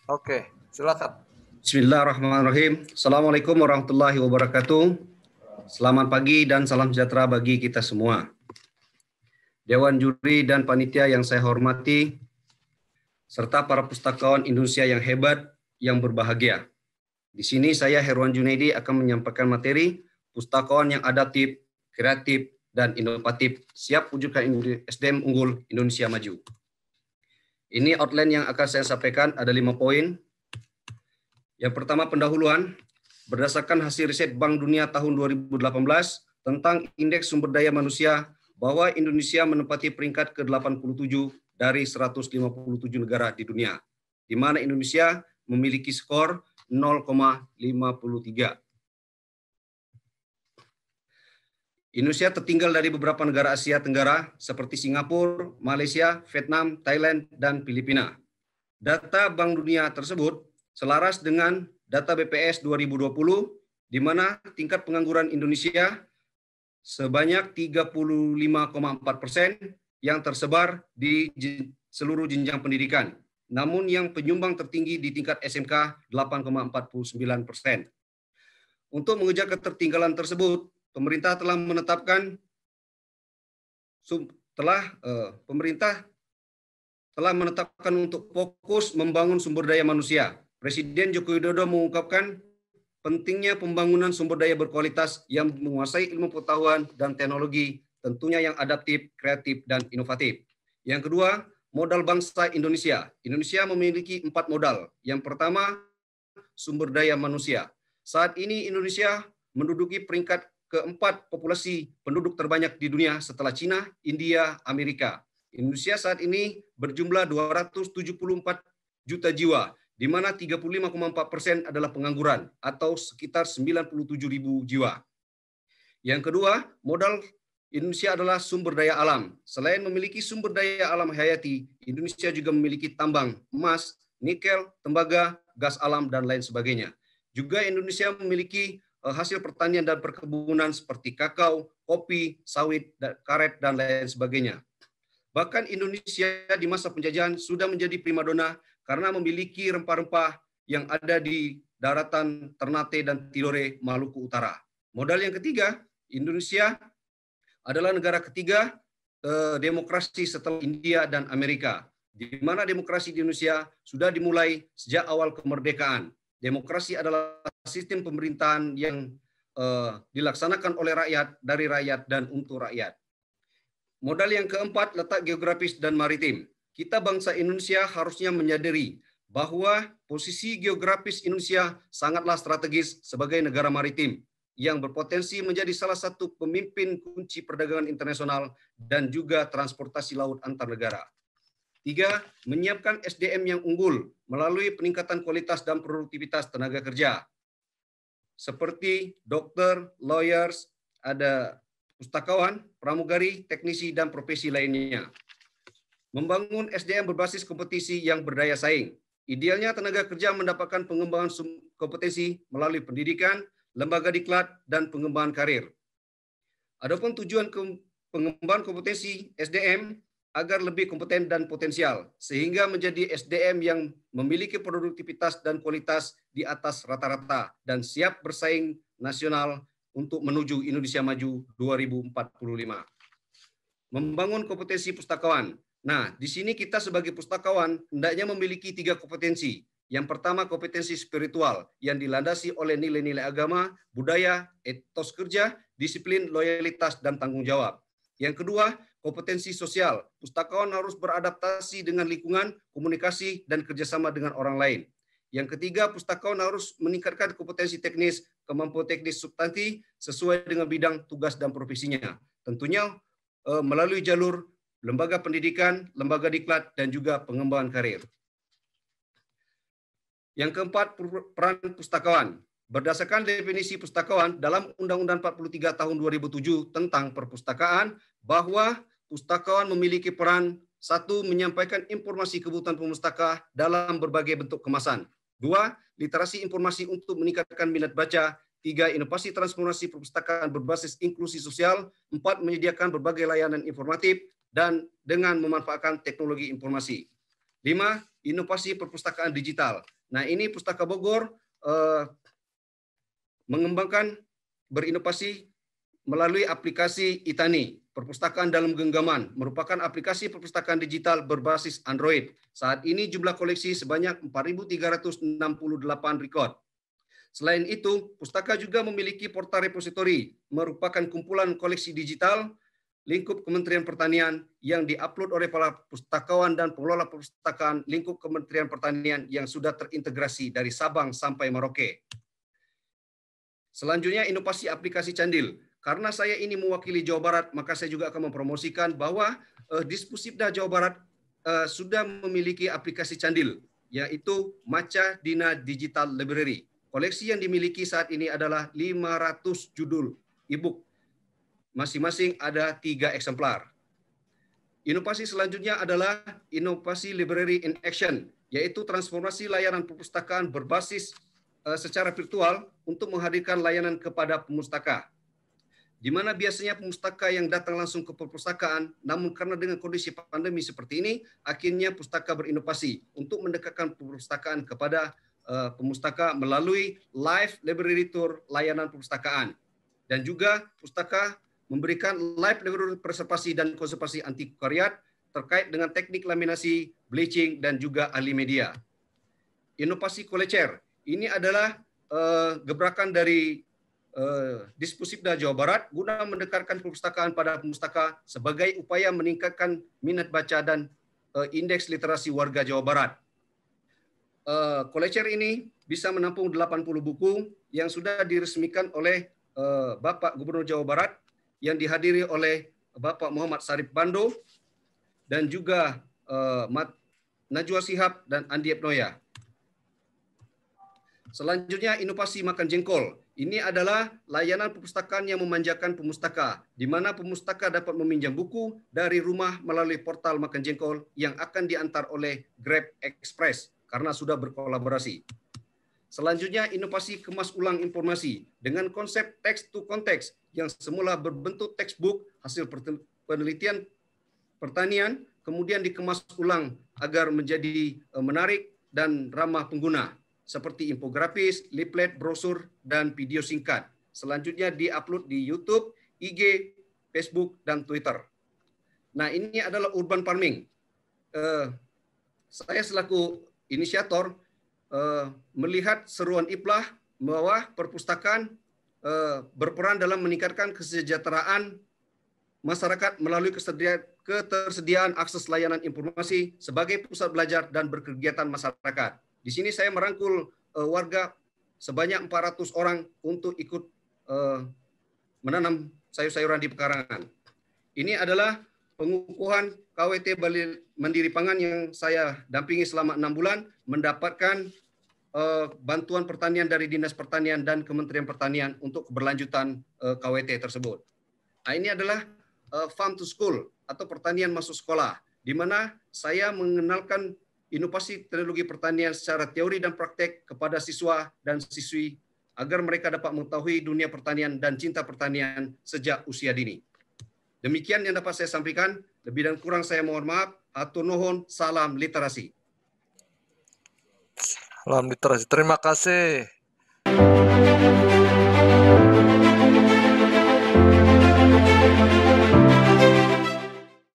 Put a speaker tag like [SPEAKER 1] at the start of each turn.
[SPEAKER 1] Oke, silakan.
[SPEAKER 2] Bismillahirrahmanirrahim. Assalamualaikum warahmatullahi wabarakatuh. Selamat pagi dan salam sejahtera bagi kita semua. Dewan juri dan panitia yang saya hormati, serta para pustakawan Indonesia yang hebat, yang berbahagia. Di sini saya Herwan Junaidi akan menyampaikan materi pustakawan yang adaptif, kreatif, dan inovatif, siap wujudkan SDM unggul Indonesia maju. Ini outline yang akan saya sampaikan, ada 5 poin. Yang pertama, pendahuluan. Berdasarkan hasil riset Bank Dunia tahun 2018 tentang indeks sumber daya manusia, bahwa Indonesia menempati peringkat ke-87 dari 157 negara di dunia, di mana Indonesia memiliki skor 0,53. Indonesia tertinggal dari beberapa negara Asia Tenggara seperti Singapura, Malaysia, Vietnam, Thailand, dan Filipina. Data Bank Dunia tersebut selaras dengan data BPS 2020, di mana tingkat pengangguran Indonesia sebanyak 35,4% yang tersebar di seluruh jenjang pendidikan. Namun yang penyumbang tertinggi di tingkat SMK 8,49%. Untuk mengejar ketertinggalan tersebut, pemerintah telah menetapkan untuk fokus membangun sumber daya manusia. Presiden Joko Widodo mengungkapkan pentingnya pembangunan sumber daya berkualitas yang menguasai ilmu pengetahuan dan teknologi, tentunya yang adaptif, kreatif, dan inovatif. Yang kedua, modal bangsa Indonesia. Indonesia memiliki 4 modal. Yang pertama, sumber daya manusia. Saat ini Indonesia menduduki peringkat keempat populasi penduduk terbanyak di dunia setelah Cina, India, Amerika. Indonesia saat ini berjumlah 274 juta jiwa, di mana 35,4% adalah pengangguran atau sekitar 97.000 jiwa. Yang kedua, modal Indonesia adalah sumber daya alam. Selain memiliki sumber daya alam hayati, Indonesia juga memiliki tambang, emas, nikel, tembaga, gas alam, dan lain sebagainya. Juga Indonesia memiliki hasil pertanian dan perkebunan seperti kakao, kopi, sawit, karet, dan lain sebagainya. Bahkan Indonesia di masa penjajahan sudah menjadi primadona karena memiliki rempah-rempah yang ada di daratan Ternate dan Tidore, Maluku Utara. Modal yang ketiga, Indonesia adalah negara ketiga demokrasi setelah India dan Amerika, di mana demokrasi di Indonesia sudah dimulai sejak awal kemerdekaan. Demokrasi adalah sistem pemerintahan yang dilaksanakan oleh rakyat, dari rakyat, dan untuk rakyat. Modal yang keempat, letak geografis dan maritim. Kita bangsa Indonesia harusnya menyadari bahwa posisi geografis Indonesia sangatlah strategis sebagai negara maritim yang berpotensi menjadi salah satu pemimpin kunci perdagangan internasional dan juga transportasi laut antar negara. 3. Menyiapkan SDM yang unggul melalui peningkatan kualitas dan produktivitas tenaga kerja. Seperti dokter, lawyers, ada pustakawan, pramugari, teknisi, dan profesi lainnya. Membangun SDM berbasis kompetisi yang berdaya saing. Idealnya tenaga kerja mendapatkan pengembangan kompetensi melalui pendidikan, lembaga diklat, dan pengembangan karir. Adapun tujuan pengembangan kompetensi SDM agar lebih kompeten dan potensial, sehingga menjadi SDM yang memiliki produktivitas dan kualitas di atas rata-rata dan siap bersaing nasional untuk menuju Indonesia Maju 2045. Membangun kompetensi pustakawan. Nah, di sini kita sebagai pustakawan hendaknya memiliki 3 kompetensi. Yang pertama, kompetensi spiritual yang dilandasi oleh nilai-nilai agama, budaya, etos kerja, disiplin, loyalitas, dan tanggung jawab. Yang kedua, kompetensi sosial. Pustakawan harus beradaptasi dengan lingkungan, komunikasi, dan kerjasama dengan orang lain. Yang ketiga, pustakawan harus meningkatkan kompetensi teknis, kemampuan teknis substansi sesuai dengan bidang tugas dan profesinya. Tentunya melalui jalur lembaga pendidikan, lembaga diklat, dan juga pengembangan karir. Yang keempat, peran pustakawan. Berdasarkan definisi pustakawan dalam Undang-Undang 43 tahun 2007 tentang perpustakaan, bahwa pustakawan memiliki peran 1. Menyampaikan informasi kebutuhan pemustaka dalam berbagai bentuk kemasan. 2. Literasi informasi untuk meningkatkan minat baca. 3. Inovasi transformasi perpustakaan berbasis inklusi sosial. 4. Menyediakan berbagai layanan informatif dan dengan memanfaatkan teknologi informasi. 5. inovasi perpustakaan digital. Nah, ini Pustaka Bogor mengembangkan berinovasi melalui aplikasi Itani, Perpustakaan dalam Genggaman, merupakan aplikasi perpustakaan digital berbasis Android. Saat ini jumlah koleksi sebanyak 4.368 rekod. Selain itu, Pustaka juga memiliki portal repositori, merupakan kumpulan koleksi digital lingkup Kementerian Pertanian yang diupload oleh para pustakawan dan pengelola perpustakaan lingkup Kementerian Pertanian yang sudah terintegrasi dari Sabang sampai Merauke. Selanjutnya, inovasi aplikasi Candil. Karena saya ini mewakili Jawa Barat, maka saya juga akan mempromosikan bahwa Dispusibda Jawa Barat sudah memiliki aplikasi Candil, yaitu Maca Dina Digital Library. Koleksi yang dimiliki saat ini adalah 500 judul e-book. Masing-masing ada 3 eksemplar. Inovasi selanjutnya adalah inovasi Library in Action, yaitu transformasi layanan perpustakaan berbasis secara virtual untuk menghadirkan layanan kepada pemustaka. Di mana biasanya pemustaka yang datang langsung ke perpustakaan, namun karena dengan kondisi pandemi seperti ini, akhirnya pustaka berinovasi untuk mendekatkan perpustakaan kepada pemustaka melalui live library tour layanan perpustakaan. Dan juga pustaka memberikan live library preservasi dan konservasi antikvariat terkait dengan teknik laminasi, bleaching, dan juga ahli media. Inovasi Kolecer, ini adalah gebrakan dari Dispusibda Jawa Barat guna mendekatkan perpustakaan pada pemustaka sebagai upaya meningkatkan minat baca dan indeks literasi warga Jawa Barat. Kolecer ini bisa menampung 80 buku yang sudah diresmikan oleh Bapak Gubernur Jawa Barat yang dihadiri oleh Bapak Muhammad Sarip Bando dan juga Najwa Shihab dan Andi Ebnoya. Selanjutnya, inovasi Makan Jengkol. Ini adalah layanan perpustakaan yang memanjakan pemustaka, di mana pemustaka dapat meminjam buku dari rumah melalui portal Makan Jengkol yang akan diantar oleh Grab Express karena sudah berkolaborasi. Selanjutnya, inovasi kemas ulang informasi dengan konsep text to context yang semula berbentuk textbook hasil penelitian pertanian, kemudian dikemas ulang agar menjadi menarik dan ramah pengguna, seperti infografis, leaflet, brosur, dan video singkat. Selanjutnya diupload di YouTube, IG, Facebook, dan Twitter. Nah, ini adalah urban farming. Saya selaku inisiator melihat seruan IPLAH bahwa perpustakaan berperan dalam meningkatkan kesejahteraan masyarakat melalui ketersediaan akses layanan informasi sebagai pusat belajar dan berkegiatan masyarakat. Di sini saya merangkul warga sebanyak 400 orang untuk ikut menanam sayur-sayuran di pekarangan. Ini adalah pengukuhan KWT Bali Mandiri Pangan yang saya dampingi selama 6 bulan, mendapatkan bantuan pertanian dari Dinas Pertanian dan Kementerian Pertanian untuk keberlanjutan KWT tersebut. Nah, ini adalah Farm to School atau pertanian masuk sekolah, di mana saya mengenalkan inovasi teknologi pertanian secara teori dan praktek kepada siswa dan siswi agar mereka dapat mengetahui dunia pertanian dan cinta pertanian sejak usia dini. Demikian yang dapat saya sampaikan. Lebih dan kurang saya mohon maaf. Hatur nuhun, salam literasi.
[SPEAKER 1] Salam literasi. Terima kasih.